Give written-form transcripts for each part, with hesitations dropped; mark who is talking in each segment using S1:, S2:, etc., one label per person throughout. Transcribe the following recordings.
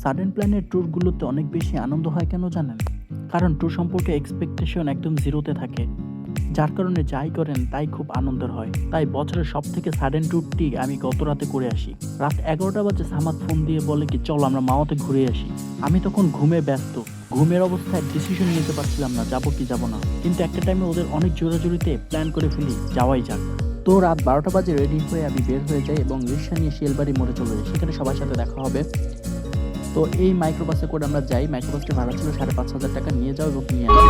S1: Sudden প্ল্যানের ট্যুরগুলোতে অনেক বেশি আনন্দ হয় কেন জানেন? কারণ ট্যুর সম্পর্কে এক্সপেকটেশন একদম জিরোতে থাকে, যার কারণে যাই করেন তাই খুব আনন্দের হয়। তাই বছরের সব থেকে সাডেন ট্যুরটি আমি গত রাতে করে আসি। রাত 11টা বাজে সামাদ ফোন দিয়ে বলে কি চলো আমরা মাওয়াতে ঘুরে আসি। আমি তখন ঘুমে ব্যস্ত, ঘুমের অবস্থায় ডিসিশন নিতে পারছিলাম না যাবো কি যাবো না, কিন্তু একটা টাইমে ওদের অনেক জোরাজুরিতে প্ল্যান করে ফেলি যাওয়াই যাক। তো রাত 12টা বাজে রেডি হয়ে আমি বের হয়ে যাই এবং রিক্সা নিয়ে শিয়ালবাড়ি মোড়ে চলে যাই, সেখানে সবার সাথে দেখা হবে। তো এই মাইক্রোবাসে করে আমরা যাই। মাইক্রোবাসটি ভাড়া ছিল 5,500 টাকা। নিয়ে যাও এবং নিয়ে আসি।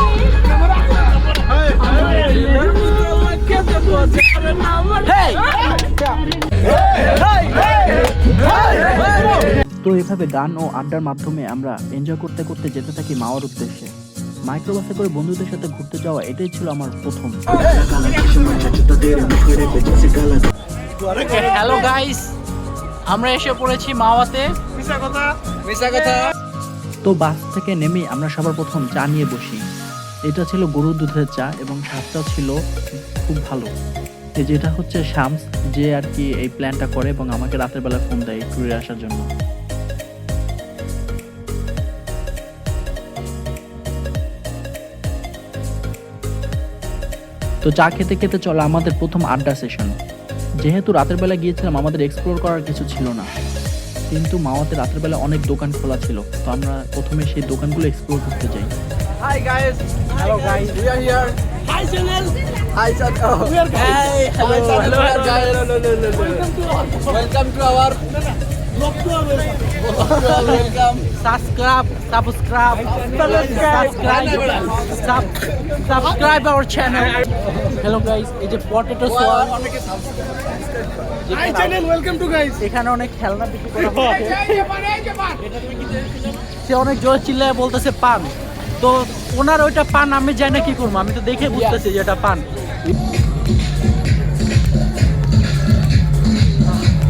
S1: তো এভাবে গান ও আড্ডার মাধ্যমে আমরা এনজয় করতে করতে যেতে থাকি মাওয়ার উদ্দেশ্যে। মাইক্রোবাসে করে বন্ধুদের সাথে ঘুরতে যাওয়া এটাই ছিল আমার প্রথম।
S2: হ্যালো গাইস, আমরা এসে পড়েছি মাওয়াতে।
S1: তো বাস থেকে নেমে আমরা সবার প্রথম চা নিয়ে বসি। এটা ছিল গরুর দুধের চা এবং স্বাদটাও ছিল খুব ভালো। যেটা হচ্ছে শামস, যে আর কি এই প্ল্যানটা করে এবং আমাকে রাতের বেলা ফোন দেয় ট্যুরে আসার জন্য। তো চা খেতে খেতে চলে আমাদের প্রথম আড্ডা সেশন। যেহেতু রাতের বেলা গিয়েছিলাম, আমাদের এক্সপ্লোর করার কিছু ছিল না, কিন্তু মাওয়াতে রাতের বেলা অনেক দোকান খোলা ছিল। তো আমরা প্রথমে সেই দোকানগুলো এক্সপ্লোর করতে যাই।
S2: Hi guys, hello guys, we are here. Hi channel. Hi channel. We are guys. Hey, hello, hello guys. Welcome to our welcome. Subscribe our channel. Hello guys, এই যে পটেটো সোয়াল।
S3: Hi channel, welcome to guys.
S2: এখানে অনেক খেলনা বিক্রি করা হচ্ছে। সে অনেক জোর চিল্লায় বলতেছে পান। তো ওনার ওইটা পান, আমি জানি না কি করবো, আমি তো দেখে বুঝতেছি যে এটা পান।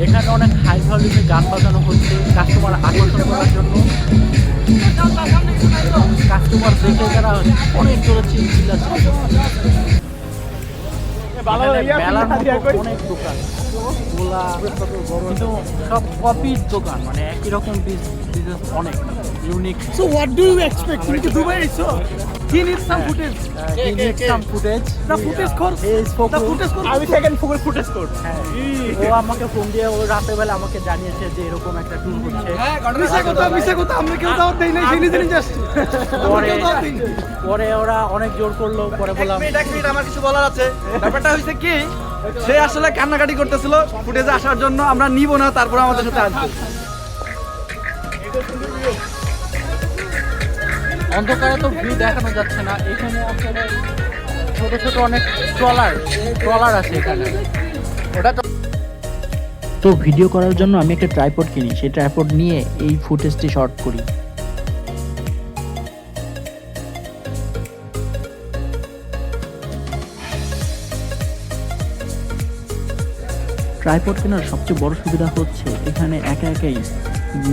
S2: এখানে অনেক হাই ভলিউমে গান বাজানো হচ্ছে কাস্টমার আকর্ষণ করার জন্য। কাস্টমার দেখে তারা অনেক জোরে চিল্লাচ্ছে। মেলার মতো অনেক দোকান, কিন্তু সব কপির দোকান, মানে একই রকম বিজনেস, অনেক unique.
S3: So what do you expect? You to Dubai, so he needs some footage.
S2: He needs some footage.
S3: The footage course.
S2: He is focused.
S3: The footage course. I will second footage course.
S2: ও আমাকে phone দিয়ে ও রাতের বেলা আমাকে জানিয়েছে যে এরকম একটা tour হচ্ছে।
S3: মিশা কথা আমরা কেউ দাওয়াত দেই নাই, সেই নিজে নিজে আসছে।
S2: পরে ওরা অনেক জোর করলো, পরে বললাম
S4: এক মিনিট আমার কিছু বলার আছে। ব্যাপারটা হয়েছে কি, সে আসলে কান্নাকাটি করতেছিল ফুটেজে আসার জন্য, আমরা নিব না, তারপর আমাদের সাথে আসবে।
S2: অন্ধকারে তো ভিউ দেখানো যাচ্ছে না। এখানে আসলে ছোট ছোট অনেক ট্রলার আছে এখানে। ওটা
S1: তো ভিডিও করার জন্য আমি একটা ট্রাইপড কিনি, সেই ট্রাইপড নিয়ে এই ফুটেজটি শর্ট করি। ট্রাইপড কেনার সবচেয়ে বড় সুবিধা হচ্ছে এখানে একা একাই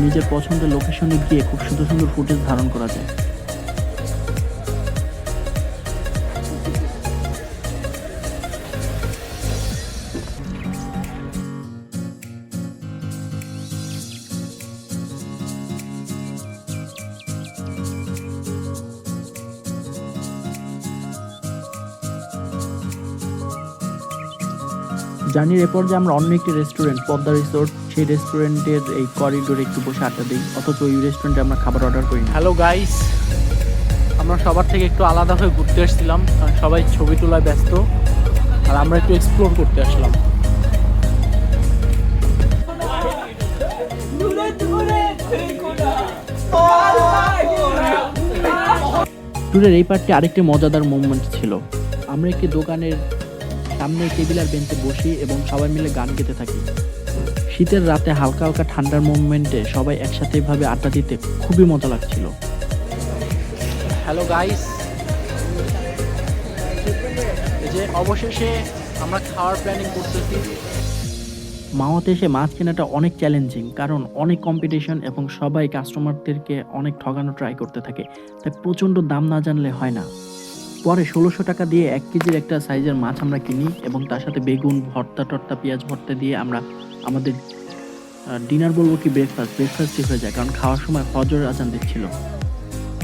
S1: নিজের পছন্দের লোকেশনে গিয়ে খুব সুন্দর সুন্দর ফুটেজ ধারণ করা যায়। জার্নির এরপর যে আমরা অন্য একটি রেস্টুরেন্ট, পদ্মা রিসোর্ট, সেই রেস্টুরেন্টের এই করিডোরে একটু বসে আড্ডা দিই, অথচ ওই রেস্টুরেন্টে আমরা খাবার অর্ডার করি না।
S2: হ্যালো গাইস, আমরা সবার থেকে একটু আলাদা হয়ে ঘুরতে এসেছিলাম, কারণ সবাই ছবি তোলায় ব্যস্ত, আর আমরা একটু এক্সপ্লোর করতে আসলাম।
S1: ট্যুরের এই পার্টটি আরেকটি মজাদার মোমেন্ট ছিল। আমরা একটি দোকানের সামনে টেবিল আর বেঞ্চে বসি এবং সবাই মিলে গান গেতে থাকি। শীতের রাতে হালকা হালকা ঠান্ডার মোমেন্টে সবাই একসাথে এভাবে আড্ডা দিতে খুবই মজা লাগছিল।
S2: হ্যালো গাইস, এই যে অবশেষে আমরা খাওয়ার প্ল্যানিং করতেছি।
S1: মাওয়াতে এসে মাছ কেনাটা অনেক চ্যালেঞ্জিং, কারণ অনেক কম্পিটিশন এবং সবাই কাস্টমারদেরকে অনেক ঠকানো ট্রাই করতে থাকে, তাই প্রচণ্ড দাম না জানলে হয় না। পরে 1600 টাকা দিয়ে 1 কেজির একটা সাইজের মাছ আমরা কিনি এবং তার সাথে বেগুন ভর্তা টর্তা পেঁয়াজ ভর্তা দিয়ে আমরা আমাদের ডিনার বলবো কি ব্রেকফাস্টই হয়ে যায়, কারণ খাওয়ার সময় ফজরের আজান দিচ্ছিল।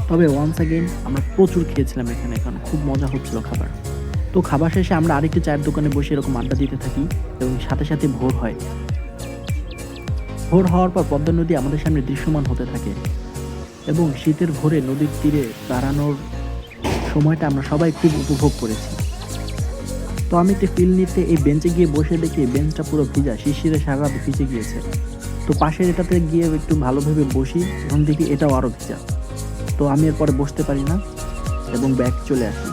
S1: তবে ওয়ান্স অ্যাগেন আমরা প্রচুর খেয়েছিলাম এখানে, কারণ খুব মজা হচ্ছিল খাবার। তো খাবার শেষে আমরা আরেকটি চায়ের দোকানে বসে এরকম আড্ডা দিতে থাকি এবং সাথে সাথে ভোর হয়। ভোর হওয়ার পর পদ্মা নদী আমাদের সামনে দৃশ্যমান হতে থাকে এবং শীতের ভোরে নদীর তীরে দাঁড়ানোর সময়টা আমরা সবাই খুব উপভোগ করেছি। তো আমি একটু ফিল নিতে এই বেঞ্চে গিয়ে বসে দেখি বেঞ্চটা পুরো ভিজা, শিশিরে সারা রাত ভিজে গিয়েছে। তো পাশের এটাতে গিয়ে একটু ভালোভাবে বসি এবং দেখি এটাও আরও ভিজা। তো আমি এরপরে বসতে পারি না এবং ব্যাগ চলে আসি।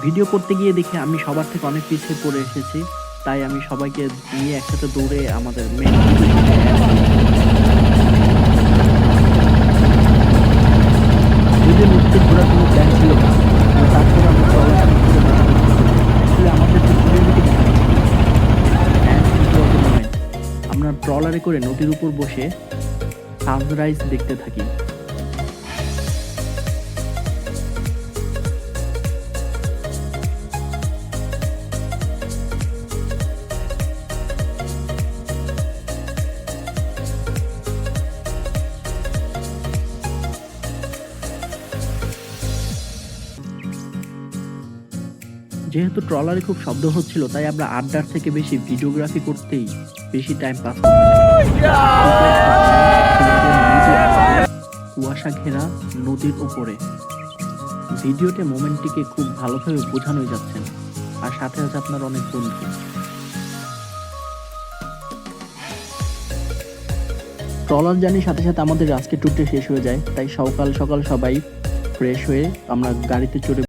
S1: ভিডিও করতে গিয়ে দেখি আমি সবার থেকে অনেক পিছিয়ে পড়ে এসেছি, তাই আমি সবাইকে নিয়ে একসাথে দৌড়ে আমাদের মেন যদি নদীতে ঘোরার কোনো প্ল্যান ছিল না, তারপর আমরা আমাদের আমরা ট্রলারে করে নদীর উপর বসে সানরাইজ দেখতে থাকি। যেহেতু ট্রলারে খুব শব্দ হচ্ছিল, তাই আমরা আড্ডার থেকে বেশি ভিডিওগ্রাফি করতেই বেশি টাইম পাস কুয়াশা ঘেরা নদীর উপরে। ভিডিওতে মোমেন্টটিকে খুব ভালোভাবে বোঝানোই যাচ্ছে না, আর সাথে আছে আপনার অনেক বন্ধু। ট্রলার জার্নির সাথে সাথে আমাদের আজকে ট্যুরটা শেষ হয়ে যায়, তাই সকাল সকাল সবাই ফ্রেশ হয়ে আমরা গাড়িতে চড়ে